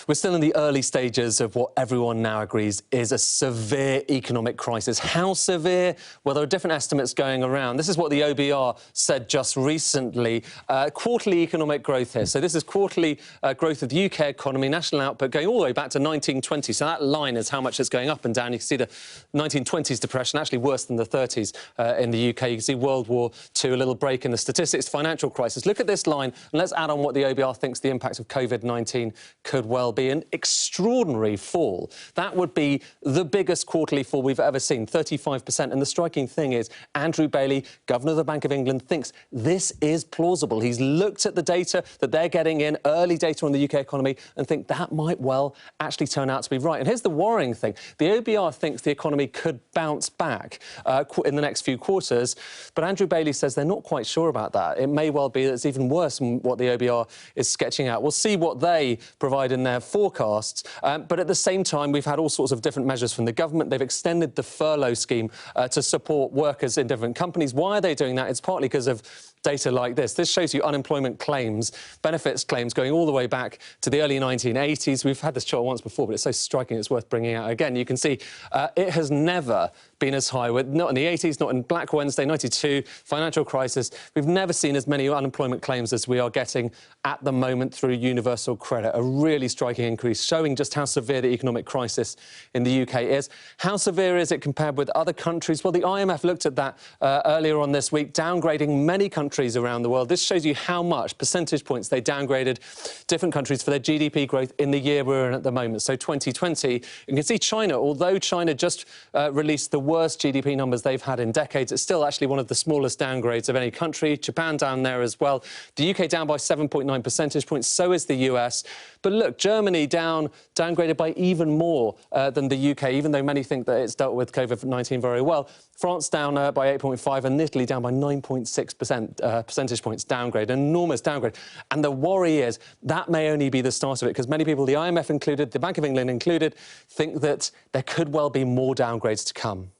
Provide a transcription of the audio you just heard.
We're still in the early stages of what everyone now agrees is a severe economic crisis. How severe? Well, there are different estimates going around. This is what the OBR said just recently. Quarterly economic growth here. So this is quarterly growth of the UK economy, national output, going all the way back to 1920. So that line is how much it's going up and down. You can see the 1920s depression, actually worse than the 30s in the UK. You can see World War II, a little break in the statistics, financial crisis. Look at this line, and let's add on what the OBR thinks the impact of COVID-19 could well be. An extraordinary fall. That would be the biggest quarterly fall we've ever seen, 35%. And the striking thing is Andrew Bailey, Governor of the Bank of England, thinks this is plausible. He's looked at the data that they're getting in, early data on the UK economy, and think that might well actually turn out to be right. And here's the worrying thing. The OBR thinks the economy could bounce back in the next few quarters, but Andrew Bailey says they're not quite sure about that. It may well be that it's even worse than what the OBR is sketching out. We'll see what they provide in their forecasts. But at the same time, we've had all sorts of different measures from the government. They've extended the furlough scheme to support workers in different companies. Why are they doing that? It's partly because of data like this. This shows you unemployment claims, benefits claims going all the way back to the early 1980s. We've had this chart once before, but it's so striking it's worth bringing out again. You can see it has never been as high, not in the 80s, not in Black Wednesday, 92, financial crisis. We've never seen as many unemployment claims as we are getting at the moment through universal credit. A really striking increase, showing just how severe the economic crisis in the UK is. How severe is it compared with other countries? Well, the IMF looked at that earlier on this week, downgrading many countries around the world. This shows you how much percentage points they downgraded different countries for their GDP growth in the year we're in at the moment. So 2020, you can see China, although China just released the worst GDP numbers they've had in decades, it's still actually one of the smallest downgrades of any country. Japan down there as well. The UK down by 7.9 percentage points, so is the US. But look, Germany downgraded by even more than the UK, even though many think that it's dealt with COVID-19 very well. France down by 8.5 and Italy down by 9.6 percentage points downgrade, an enormous downgrade. And the worry is that may only be the start of it, because many people, the IMF included, the Bank of England included, think that there could well be more downgrades to come.